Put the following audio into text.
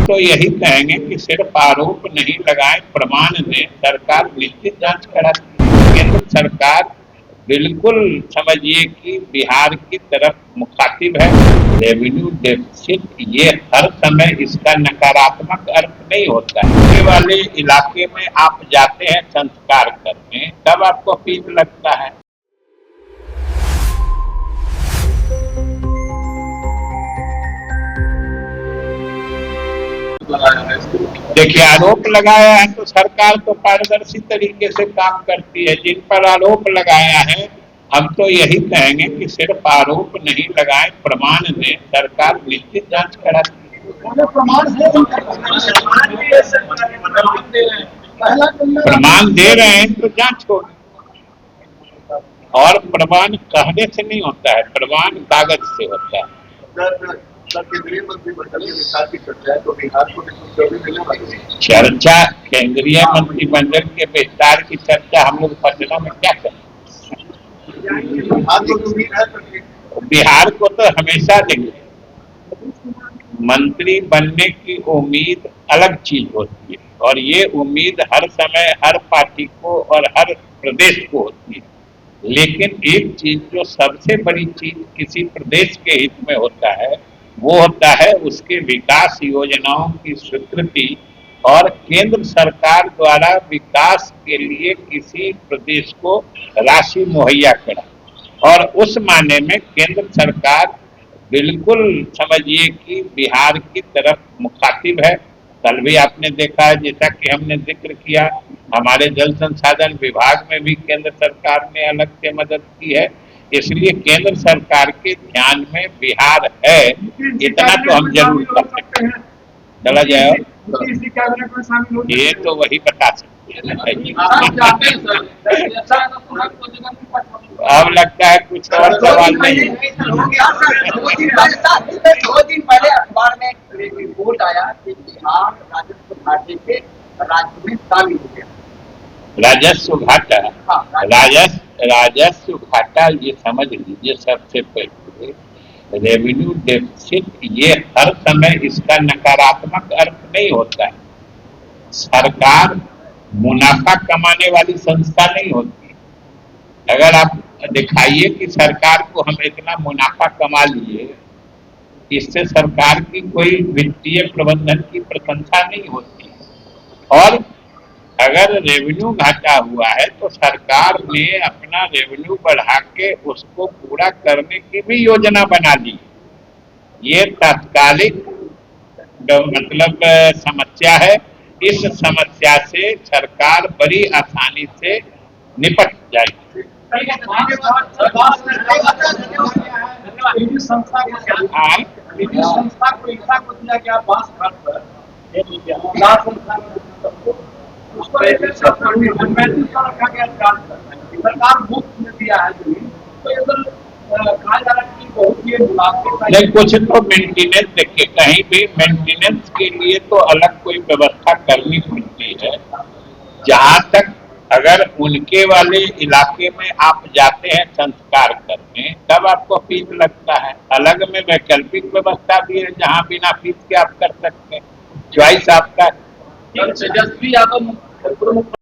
तो यही कहेंगे कि सिर्फ आरोप नहीं लगाएं, प्रमाण दें। सरकार निश्चित जांच कराती है। केंद्र सरकार बिल्कुल समझिए कि बिहार की तरफ मुखातिब है। रेवेन्यू डेफिसिट ये हर समय इसका नकारात्मक अर्थ नहीं होता है। ये वाले इलाके में आप जाते हैं संस्कार करने, तब आपको पीठ लगता है। देखिए, आरोप लगाया है तो सरकार तो पारदर्शी तरीके से काम करती है। जिन पर आरोप लगाया है, हम तो यही कहेंगे कि सिर्फ आरोप नहीं लगाएं, प्रमाण दें। सरकार निश्चित जांच कराती है। प्रमाण दे रहे हैं तो जांच होगी। और प्रमाण कहने से नहीं होता है, प्रमाण कागज से होता है। केंद्रीय मंत्रिमंडल के विस्तार की चर्चा है, तो बिहार को मिलने वाली चर्चा केंद्रीय मंत्रिमंडल के विस्तार की चर्चा हम लोग पटना में क्या करें? बिहार को तो हमेशा देखिए, मंत्री बनने की उम्मीद अलग चीज होती है, और ये उम्मीद हर समय हर पार्टी को और हर प्रदेश को होती है। लेकिन एक चीज जो सबसे बड़ी चीज किसी प्रदेश के हित में होता है, वो होता है उसके विकास योजनाओं की स्वीकृति और केंद्र सरकार द्वारा विकास के लिए किसी प्रदेश को राशि मुहैया करा। और उस माने में केंद्र सरकार बिल्कुल समझिए कि बिहार की तरफ मुखातिब है। कल भी आपने देखा है, जैसा कि हमने जिक्र किया, हमारे जल संसाधन विभाग में भी केंद्र सरकार ने अलग से मदद की है। इसलिए केंद्र सरकार के ध्यान में बिहार है, इतना तो हम जरूर कर सकते हैं। चला जाए, ये तो वही बता सकते हैं। अब लगता है कुछ और सवाल नहीं। 2 दिन पहले अखबार में एक रिपोर्ट आया कि बिहार राजस्व घाटे के राज्य में शामिल हो गया। राजस्व घाटा, राजस्व घाटा ये समझ लीजिए, सबसे पहले रेवेन्यू डेफिसिट ये हर समय इसका नकारात्मक अर्थ नहीं होता है। सरकार मुनाफा कमाने वाली संस्था नहीं होती। अगर आप दिखाइए कि सरकार को हम इतना मुनाफा कमा लिए, इससे सरकार की कोई वित्तीय प्रबंधन की प्रशंसा नहीं होती। और अगर रेवेन्यू घाटा हुआ है तो सरकार ने अपना रेवेन्यू बढ़ा के उसको पूरा करने की भी योजना बना ली। ये तात्कालिक मतलब समस्या है। इस समस्या से सरकार बड़ी आसानी से निपट जाएगी। सरकार मुफ्त में दिया है जमीन, तो कहा जा रहा है कि बहुत ही नहीं, कुछ तो मेंटेनेंस, देखिए कहीं भी मेंटेनेंस के लिए तो अलग कोई व्यवस्था करनी पड़ती है। जहां तक अगर उनके वाले इलाके में आप जाते हैं संस्कार करने, तब आपको फीस लगता है। अलग में वैकल्पिक व्यवस्था भी है जहां बिना फीस के आप कर सकते हैं। चॉइस आपका। तेजस्वी यादव